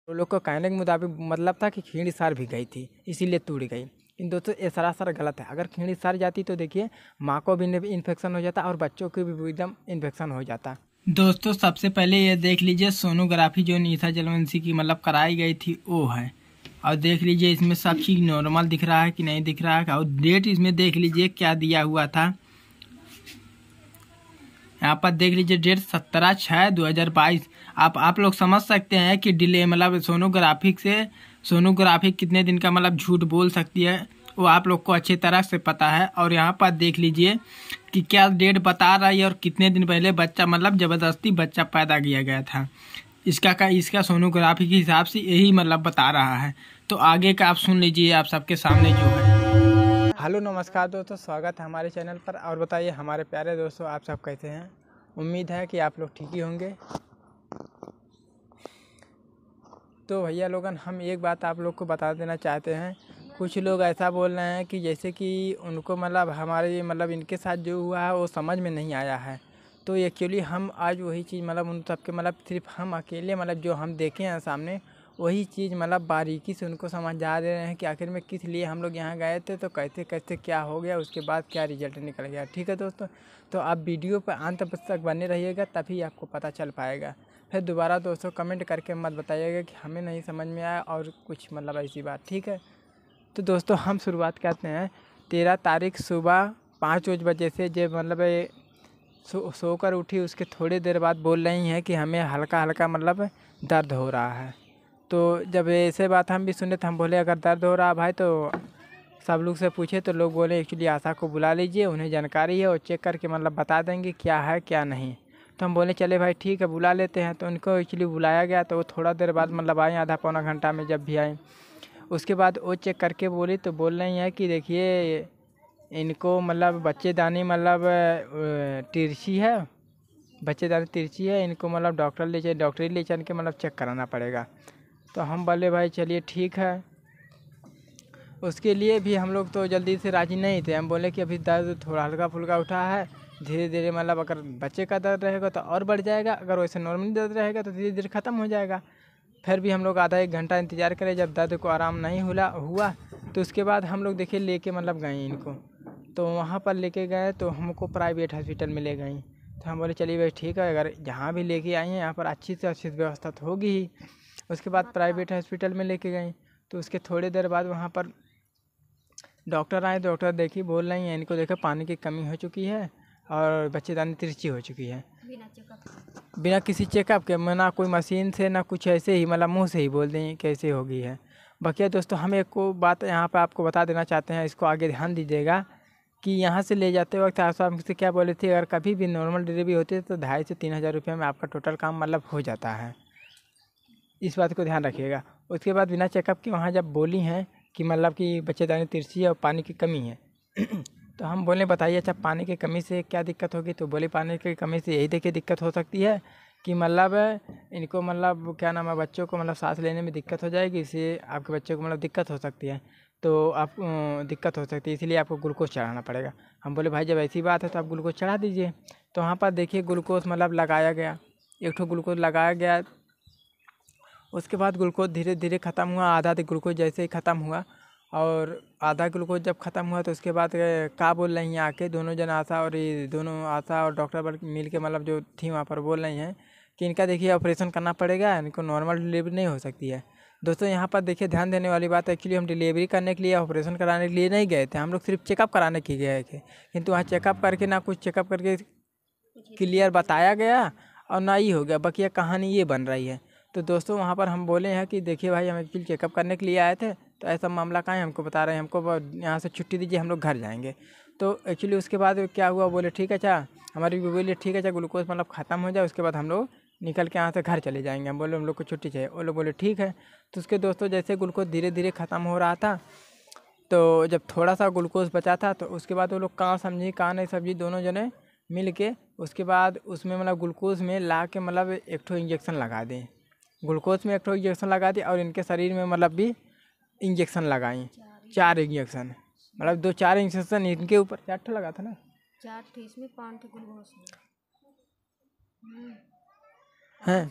वो लोग को कहने के मुताबिक मतलब था कि खींड़ी सार भी गई थी इसीलिए टूट गई। इन दोस्तों ये सरासर गलत है। अगर खींड़ी सार जाती तो देखिए माँ को भी इन्फेक्शन हो जाता और बच्चों को भी एकदम इन्फेक्शन हो जाता। दोस्तों सबसे पहले ये देख लीजिए सोनोग्राफी जो निशा जलवंशी की मतलब कराई गई थी वो है। और देख लीजिए इसमें सब चीज़ नॉर्मल दिख रहा है कि नहीं दिख रहा है। और डेट इसमें देख लीजिए क्या दिया हुआ था। यहाँ पर देख लीजिए डेट 17/6/2022। आप लोग समझ सकते हैं कि डिले मतलब सोनोग्राफी कितने दिन का मतलब झूठ बोल सकती है, वो आप लोग को अच्छी तरह से पता है। और यहाँ पर देख लीजिए कि क्या डेट बता रही है और कितने दिन पहले बच्चा मतलब ज़बरदस्ती बच्चा पैदा किया गया था। इसका सोनोग्राफी के हिसाब से यही मतलब बता रहा है। तो आगे का आप सुन लीजिए आप सबके सामने जो है। हेलो नमस्कार दोस्तों, स्वागत है हमारे चैनल पर। और बताइए हमारे प्यारे दोस्तों आप सब कैसे हैं। उम्मीद है कि आप लोग ठीक ही होंगे। तो भैया लोगन हम एक बात आप लोग को बता देना चाहते हैं। कुछ लोग ऐसा बोल रहे हैं कि जैसे कि उनको मतलब हमारे मतलब इनके साथ जो हुआ है वो समझ में नहीं आया है। तो एक्चुअली हम आज वही चीज़ मतलब उन सबके मतलब सिर्फ हम अकेले मतलब जो हम देखे हैं सामने वही चीज़ मतलब बारीकी से उनको समझा दे रहे हैं कि आखिर में किस लिए हम लोग यहाँ गए थे, तो कैसे कैसे क्या हो गया, उसके बाद क्या रिजल्ट निकल गया। ठीक है दोस्तों, तो आप वीडियो पर अंत तक बने रहिएगा तभी आपको पता चल पाएगा। फिर दोबारा दोस्तों कमेंट करके मत बताइएगा कि हमें नहीं समझ में आया और कुछ मतलब ऐसी बात। ठीक है, तो दोस्तों हम शुरुआत करते हैं 13 तारीख सुबह 5 बजे से। जब मतलब सोकर उठी उसके थोड़ी देर बाद बोल रही हैं कि हमें हल्का हल्का मतलब दर्द हो रहा है। तो जब ऐसे बात हम भी सुने तो हम बोले अगर दर्द हो रहा भाई तो सब लोग से पूछे तो लोग बोले एक्चुअली आशा को बुला लीजिए, उन्हें जानकारी है और चेक करके मतलब बता देंगे क्या है क्या नहीं। तो हम बोले चले भाई ठीक है बुला लेते हैं। तो उनको एक्चुअली बुलाया गया तो वो थोड़ा देर बाद मतलब आए, आधा पौना घंटा में जब भी आए। उसके बाद वो चेक करके बोली तो बोल रही हैं कि देखिए इनको मतलब बच्चेदानी मतलब तिरछी है, बच्चेदानी तिरछी है, इनको मतलब डॉक्टरी ले चल के मतलब चेक कराना पड़ेगा। तो हम बोले भाई चलिए ठीक है। उसके लिए भी हम लोग तो जल्दी से राजी नहीं थे। हम बोले कि अभी दर्द थोड़ा हल्का फुल्का उठा है, धीरे धीरे मतलब अगर बच्चे का दर्द रहेगा तो और बढ़ जाएगा, अगर वैसे नॉर्मली दर्द रहेगा तो धीरे धीरे ख़त्म हो जाएगा। फिर भी हम लोग आधा 1 घंटा इंतज़ार करें। जब दर्द को आराम नहीं हुआ तो उसके बाद हम लोग देखिए लेके मतलब गए इनको। तो वहाँ पर लेके गए तो हमको प्राइवेट हॉस्पिटल में ले गई। तो हम बोले चलिए भाई ठीक है, अगर जहाँ भी लेके आई हैं यहाँ पर अच्छी से अच्छी व्यवस्था तो होगी ही। उसके बाद प्राइवेट हॉस्पिटल में लेके गई तो उसके थोड़ी देर बाद वहाँ पर डॉक्टर आए। डॉक्टर देखी बोल रही हैं इनको देखो पानी की कमी हो चुकी है और बच्चेदानी तिरछी हो चुकी है। बिना किसी चेकअप के, ना कोई मशीन से ना कुछ, ऐसे ही मतलब मुंह से ही बोल दें कैसे हो गई है। बाकी दोस्तों हम एक को बात यहाँ पर आपको बता देना चाहते हैं, इसको आगे ध्यान दीजिएगा कि यहाँ से ले जाते वक्त आप हमसे क्या बोले थे, अगर कभी भी नॉर्मल डिलीवरी होती है तो 2,500 से 3,000 रुपये में आपका टोटल काम मतलब हो जाता है। इस बात को ध्यान रखिएगा। उसके बाद बिना चेकअप के वहाँ जब बोली हैं कि मतलब कि बच्चेदानी तिरछी है और पानी की कमी है तो हम बोले बताइए अच्छा पानी की कमी से क्या दिक्कत होगी। तो बोले पानी की कमी से यही देखिए दिक्कत हो सकती है कि मतलब इनको मतलब क्या नाम है बच्चों को मतलब सांस लेने में दिक्कत हो जाएगी, इससे आपके बच्चे को मतलब दिक्कत हो सकती है। तो आप दिक्कत हो सकती है इसीलिए आपको ग्लूकोज चढ़ाना पड़ेगा। हम बोले भाई जब ऐसी बात है तो आप ग्लूकोज चढ़ा दीजिए। तो वहाँ पर देखिए ग्लूकोज मतलब लगाया गया, एक ठो ग्लूकोज लगाया गया। उसके बाद ग्लूकोज धीरे धीरे ख़त्म हुआ, आधा ग्लूकोज जैसे ही ख़त्म हुआ और आधा ग्लूकोज जब ख़त्म हुआ तो उसके बाद क्या बोल रही हैं आके दोनों जन आशा और ये दोनों आशा और डॉक्टर पर मिल के मतलब जो थी वहाँ पर बोल रही हैं कि इनका देखिए ऑपरेशन करना पड़ेगा, इनको नॉर्मल डिलीवरी नहीं हो सकती है। दोस्तों यहाँ पर देखिए ध्यान देने वाली बात है, एक्चुअली हम डिलीवरी करने के लिए ऑपरेशन कराने के लिए नहीं गए थे, हम लोग सिर्फ चेकअप कराने के गए थे। किंतु वहाँ चेकअप करके ना कुछ चेकअप करके क्लियर बताया गया और ना ही हो गया, बकिया कहानी ये बन रही है। तो दोस्तों वहाँ पर हम बोले हैं कि देखिए भाई हम एक्चुअली चेकअप करने के लिए आए थे, तो ऐसा मामला कहाँ है, हमको बता रहे हैं हमको यहाँ से छुट्टी दीजिए हम लोग घर जाएंगे। तो एक्चुअली उसके बाद क्या हुआ, बोले ठीक है अच्छा हमारी भी बोले ठीक है अच्छा ग्लूकोज मतलब ख़त्म हो जाए उसके बाद हम लोग निकल के यहाँ से घर चले जाएंगे। हम बोले हम लोग को छुट्टी चाहिए, वो लोग बोले ठीक है। तो उसके दोस्तों जैसे ग्लूकोज धीरे धीरे ख़त्म हो रहा था तो जब थोड़ा सा ग्लूकोज बचा था तो उसके बाद वो लोग कहाँ समझी कहाँ नहीं समझी, दोनों जने मिल के उसके बाद उसमें मतलब ग्लूकोज में ला के मतलब एक ठो इंजेक्शन लगा दें, ग्लूकोज में एक ठो इंजेक्शन लगा दी और इनके शरीर में मतलब भी इंजेक्शन लगाई 4 इंजेक्शन, मतलब 2-4 इंजेक्शन इनके ऊपर 4 ठो लगा था ना, 4 ठो इसमें 5 ठो ग्लूकोज में। हैं।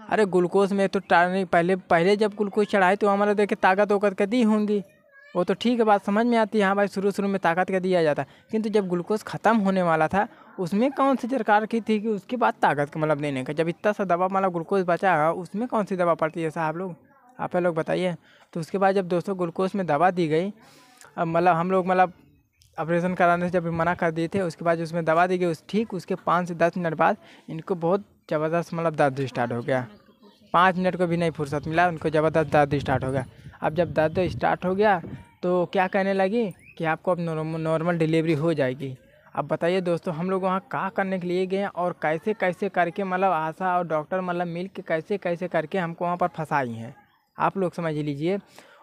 अरे ग्लूकोज में तो टारने पहले पहले जब ग्लूकोज चढ़ाए तो हमारा देखे ताकत वोकत का दी होंगी, वो तो ठीक है, बात समझ में आती है, हाँ भाई शुरू शुरू में ताकत का दिया जाता है, किंतु जब ग्लूकोज ख़त्म होने वाला था उसमें कौन सी सरकार की थी कि उसके बाद ताकत का मतलब देने का, जब इतना सा दवा मतलब ग्लूकोज बचा है उसमें कौन सी दवा पड़ती है साहब लोग, आप लोग बताइए। तो उसके बाद जब दोस्तों ग्लूकोज में दवा दी गई, अब मतलब हम लोग मतलब ऑपरेशन कराने से जब मना कर दिए थे, उसके बाद उसमें दवा दी गई, उस ठीक उसके 5 से 10 मिनट बाद इनको बहुत ज़बरदस्त मतलब दर्द स्टार्ट हो गया। 5 मिनट को भी नहीं फुर्सत मिला, उनको ज़बरदस्त दर्द स्टार्ट हो गया। अब जब दर्द स्टार्ट हो गया तो क्या कहने लगी कि आपको अब नॉर्मल डिलीवरी हो जाएगी। अब बताइए दोस्तों, हम लोग वहाँ क्या करने के लिए गए और कैसे कैसे करके मतलब आशा और डॉक्टर मतलब मिल के कैसे कैसे करके हमको वहाँ पर फंसाई हैं, आप लोग समझ लीजिए।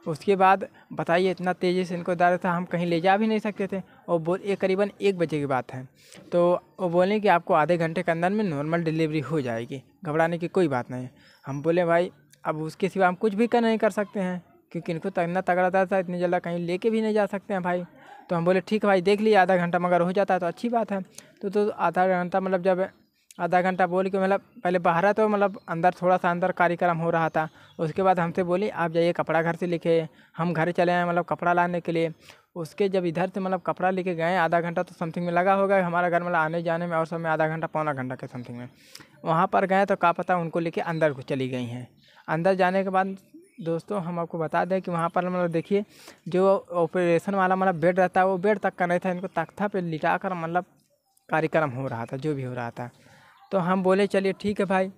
उसके बाद बताइए इतना तेज़ी से इनको दर्द था, हम कहीं ले जा भी नहीं सकते थे। और ये करीबन 1 बजे की बात है, तो वो बोले कि आपको आधे घंटे के अंदर में नॉर्मल डिलीवरी हो जाएगी, घबराने की कोई बात नहीं है। हम बोले भाई अब उसके सिवा हम कुछ भी नहीं कर सकते हैं, क्योंकि इनको इतना तगड़ा दर्द था, इतनी जल्दी कहीं लेके भी नहीं जा सकते हैं भाई। तो हम बोले ठीक है भाई, देख लिया आधा घंटा मगर हो जाता है तो अच्छी बात है। तो आधा घंटा मतलब जब आधा घंटा बोल के मतलब पहले बाहर तो मतलब अंदर थोड़ा सा अंदर कार्यक्रम हो रहा था। उसके बाद हमसे बोली आप जाइए कपड़ा घर से लेके, हम घर चले आए मतलब कपड़ा लाने के लिए। उसके जब इधर से मतलब कपड़ा लेके गए, आधा घंटा तो समथिंग में लगा होगा हमारा घर मतलब आने जाने में, और सब में आधा घंटा पौना घंटा के समथिंग में। वहाँ पर गए तो क्या पता उनको लेके अंदर को चली गई हैं। अंदर जाने के बाद दोस्तों हम आपको बता दें कि वहाँ पर मतलब देखिए जो ऑपरेशन वाला मतलब बेड रहता है वो बेड तक का नहीं था, इनको तख्ता पे लिटा कर मतलब कार्यक्रम हो रहा था, जो भी हो रहा था। तो हम बोले चलिए ठीक है भाई।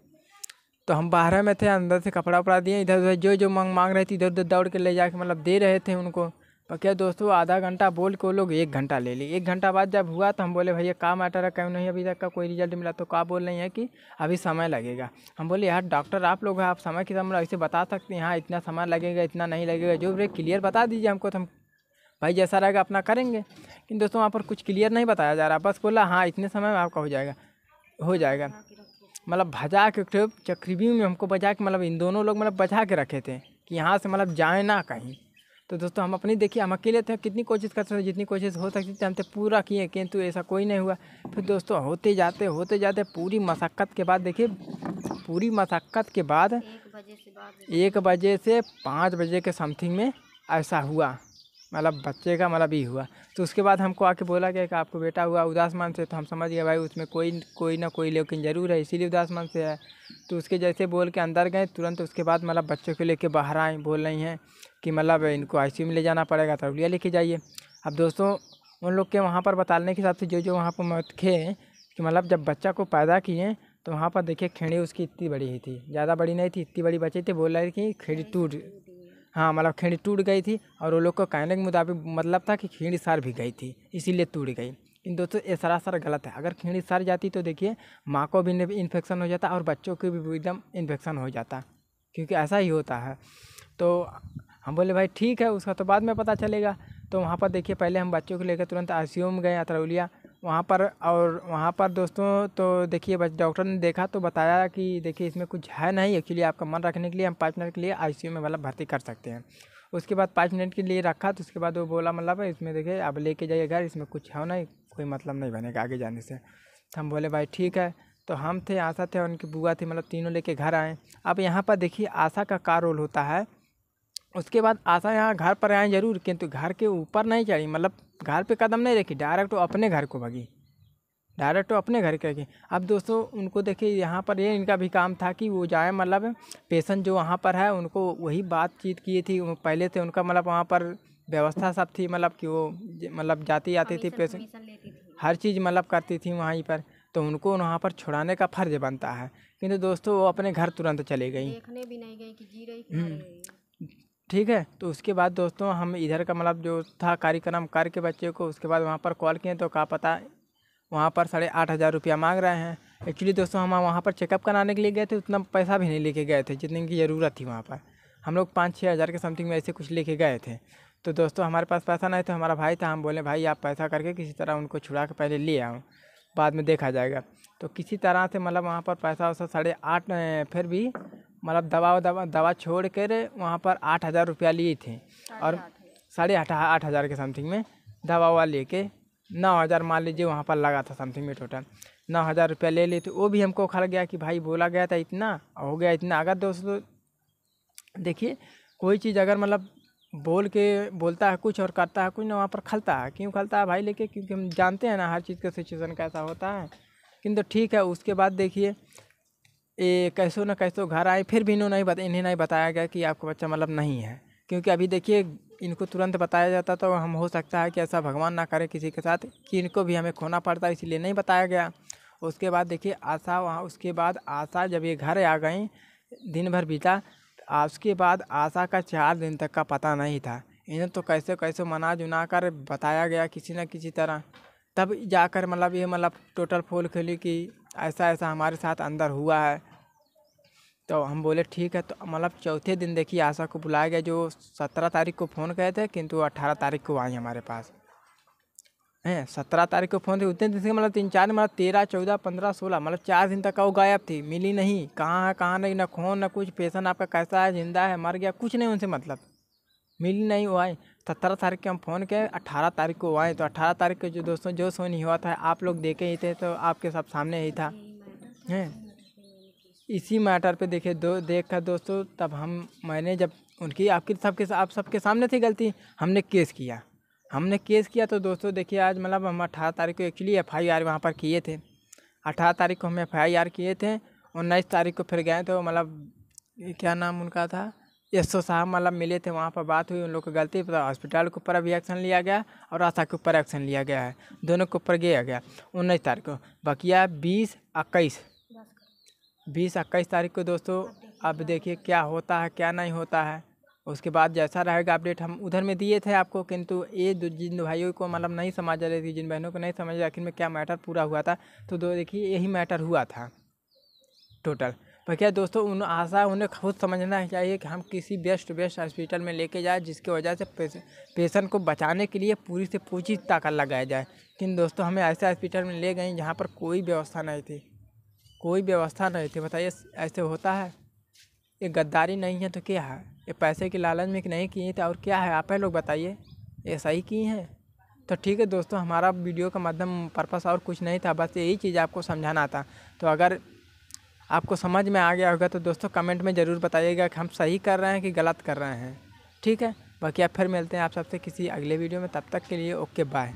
तो हम बाहर में थे, अंदर से कपड़ा वपड़ा दिए, इधर उधर जो जो मांग रही थी इधर उधर दौड़ के ले जाके मतलब दे रहे थे उनको। पर क्या दोस्तों आधा घंटा बोल के वो लोग 1 घंटा ले ली। 1 घंटा बाद जब हुआ तो हम बोले भैया क्या मैटर है, क्यों नहीं अभी तक का कोई रिजल्ट मिला। तो क्या बोल रही है कि अभी समय लगेगा। हम बोले यार डॉक्टर आप लोग हैं, आप समय की मतलब ऐसे बता सकते हैं हाँ इतना समय लगेगा इतना नहीं लगेगा, जो भी क्लियर बता दीजिए हमको, तो हम भाई जैसा रहेगा अपना करेंगे। लेकिन दोस्तों वहाँ पर कुछ क्लियर नहीं बताया जा रहा, बस बोला हाँ इतने समय में आपका हो जाएगा। मतलब भजा के चक्रव्यूह में हमको बजा के मतलब इन दोनों लोग मतलब बचा के रखे थे कि यहाँ से मतलब जाए ना कहीं। तो दोस्तों हम अपनी देखिए हम अकेले थे, कितनी कोशिश कर सकते, जितनी कोशिश हो सकती थी हम तो पूरा किए, किंतु ऐसा कोई नहीं हुआ। फिर दोस्तों होते जाते पूरी मशक्क़त के बाद देखिए, पूरी मशक्क़त के बाद 1 बजे से 5 बजे के समथिंग में ऐसा हुआ, मतलब बच्चे का मतलब ये हुआ। तो उसके बाद हमको आके बोला गया कि आपको बेटा हुआ उदास मन से। तो हम समझ गए भाई उसमें कोई ना कोई लेकिन ज़रूर है, इसीलिए उदास मन से है। तो उसके जैसे बोल के अंदर गए तुरंत, उसके बाद मतलब बच्चों को लेके बाहर आए, बोल रही हैं कि मतलब इनको आईसीयू में ले जाना पड़ेगा, तरौलिया लेके जाइए। अब दोस्तों उन लोग के वहाँ पर बताने के हिसाब से जो वहाँ पर मत थे कि मतलब जब बच्चा को पैदा किए तो वहाँ पर देखिए खेड़ी उसकी इतनी बड़ी ही थी, ज़्यादा बड़ी नहीं थी, इतनी बड़ी बच्चे थे। बोल रहे कि खेड़ी टूट, हाँ मतलब खेड़ी टूट गई थी। और वो लोग को कहने के मुताबिक मतलब था कि खेड़ी सर भी गई थी इसीलिए टूट गई। इन दोस्तों ये सरासर गलत है। अगर खेड़ी सर जाती तो देखिए माँ को भी इन्फेक्शन हो जाता और बच्चों को भी एकदम इन्फेक्शन हो जाता, क्योंकि ऐसा ही होता है। तो हम बोले भाई ठीक है, उसका तो बाद में पता चलेगा। तो वहाँ पर देखिए पहले हम बच्चों को लेकर तुरंत आईसीयू में गए तरौलिया वहाँ पर। और वहाँ पर दोस्तों तो देखिए डॉक्टर ने देखा तो बताया कि देखिए इसमें कुछ है नहीं, एक्चुअली आपका मन रखने के लिए हम 5 मिनट के लिए आईसीयू में मतलब भर्ती कर सकते हैं। उसके बाद 5 मिनट के लिए रखा, तो उसके बाद वो बोला मतलब इसमें देखिए अब लेके जाइए घर, इसमें कुछ है नहीं, कोई मतलब नहीं बनेगा आगे जाने से। तो हम बोले भाई ठीक है। तो हम थे, आशा थे और उनकी बुआ थी, मतलब तीनों लेके घर आए। अब यहाँ पर देखिए आशा का क्या रोल होता है। उसके बाद आशा यहाँ घर पर आए जरूर, किंतु घर के ऊपर नहीं चढ़ी, मतलब घर पे कदम नहीं रखी, डायरेक्ट वो अपने घर को भागी, डायरेक्ट तो अपने घर के गए। अब दोस्तों उनको देखिए यहाँ पर ये इनका भी काम था कि वो जाए मतलब पेशेंट जो वहाँ पर है उनको वही बातचीत की थी पहले से, उनका मतलब वहाँ पर व्यवस्था सब थी, मतलब कि वो मतलब जाती आती थी पेशेंट, हर चीज़ मतलब करती थी वहीं पर। तो उनको वहाँ पर छुड़ाने का फर्ज बनता है, किंतु दोस्तों वो अपने घर तुरंत चले गई, देखने भी नहीं गई कि जी रही कि मर रही। ठीक है। तो उसके बाद दोस्तों हम इधर का मतलब जो था कार्यक्रम करके बच्चे को, उसके बाद वहाँ पर कॉल किए तो कहा पता वहाँ पर 8,500 रुपया मांग रहे हैं। एक्चुअली दोस्तों हम वहाँ पर चेकअप कराने के लिए गए थे, उतना पैसा भी नहीं लेके गए थे जितने की ज़रूरत थी। वहाँ पर हम लोग 5-6 हज़ार के समथिंग में ऐसे कुछ लेके गए थे। तो दोस्तों हमारे पास पैसा नहीं था, हमारा भाई था, हम बोले भाई आप पैसा करके किसी तरह उनको छुड़ा के पहले ले आओ, बाद में देखा जाएगा। तो किसी तरह से मतलब वहाँ पर पैसा वैसा 8.5 फिर भी मतलब दवा छोड़ कर वहाँ पर 8,000 रुपया लिए थे, और 8,500 के समथिंग में दवा लेके 9,000 मान लीजिए वहाँ पर लगा था समथिंग में टोटल। 9,000 रुपया ले ली, तो वो भी हमको खल गया कि भाई बोला गया था इतना, हो गया इतना। अगर दोस्तों देखिए कोई चीज़ अगर मतलब बोलता है कुछ और करता है कुछ ना, वहाँ पर खलता है। क्यों खलता है भाई लेके? क्योंकि हम जानते हैं ना हर चीज़ का सिचुएशन कैसा होता है। किंतु ठीक है, उसके बाद देखिए ये कैसो न कैसो घर आए, फिर भी इन्हें नहीं बताया गया कि आपका बच्चा मतलब नहीं है। क्योंकि अभी देखिए इनको तुरंत बताया जाता तो हम हो सकता है कि ऐसा भगवान ना करे किसी के साथ कि इनको भी हमें खोना पड़ता, इसलिए नहीं बताया गया। उसके बाद देखिए उसके बाद आशा जब ये घर आ गई, दिन भर बीता, उसके बाद आशा का 4 दिन तक का पता नहीं था। इन्हें तो कैसे कैसे मना जुना कर बताया गया किसी न किसी तरह, तब जाकर मतलब ये मतलब टोटल फोल खेली कि ऐसा ऐसा हमारे साथ अंदर हुआ है। तो हम बोले ठीक है। तो मतलब चौथे दिन देखिए आशा को बुलाया गया, जो 17 तारीख को फ़ोन किए थे, किंतु 18 तारीख को आई हमारे पास हैं। 17 तारीख को फ़ोन थे, उतने दिन से मतलब 3-4 मतलब 13, 14, 15, 16 मतलब 4 दिन तक वो गायब थी, मिली नहीं। कहाँ है कहाँ नहीं, ना फ़ोन ना कुछ। पेशेंट आपका कैसा है, जिंदा है, मर गया, कुछ नहीं उनसे मतलब, मिली नहीं। वो आए 17 तारीख के हम फ़ोन किए, 18 तारीख को आए। तो 18 तारीख को जो दोस्तों जो सोनी हुआ था आप लोग देखे ही थे, तो आपके सब सामने ही था हैं। इसी मैटर पे देखिए देख कर दोस्तों तब मैंने जब उनकी आपकी आप सबके सामने थी गलती, हमने केस किया। तो दोस्तों देखिए आज मतलब हम 18 तारीख को एक्चुअली FIR वहाँ पर किए थे। 18 तारीख को हम FIR किए थे। 19 तारीख को फिर गए तो मतलब क्या नाम उनका था, SO साहब मतलब मिले थे, वहाँ पर बात हुई। उन लोग की गलती पर हॉस्पिटल के ऊपर भी एक्शन लिया गया और आशा के ऊपर एक्शन लिया गया है, दोनों के ऊपर गया गया 19 तारीख को। बकिया 20-21 तारीख को दोस्तों अब देखिए क्या होता है क्या नहीं होता है। उसके बाद जैसा रहेगा अपडेट हम उधर में दिए थे आपको, किंतु ये जिन भाइयों को मतलब नहीं समझ रही थी, जिन बहनों को नहीं समझ आखिर में क्या मैटर पूरा हुआ था, तो देखिए यही मैटर हुआ था टोटल। पर क्या दोस्तों उन्हें खुद समझना चाहिए कि हम किसी बेस्ट हॉस्पिटल में लेके जाए, जिसकी वजह से पेशेंट को बचाने के लिए पूरी से पूरी ताकत लगाया जाए। लेकिन दोस्तों हमें ऐसे हॉस्पिटल में ले गए जहाँ पर कोई व्यवस्था नहीं थी। बताइए ऐसे होता है? ये गद्दारी नहीं है तो क्या है? ये पैसे के लालच में नहीं किए थे और क्या है? आप लोग बताइए, ये सही किए हैं? तो ठीक है दोस्तों, हमारा वीडियो का मध्यम पर्पस और कुछ नहीं था, बस यही चीज़ आपको समझाना था। तो अगर आपको समझ में आ गया होगा तो दोस्तों कमेंट में ज़रूर बताइएगा कि हम सही कर रहे हैं कि गलत कर रहे हैं। ठीक है, बाकी आप फिर मिलते हैं आप सबसे किसी अगले वीडियो में, तब तक के लिए ओके बाय।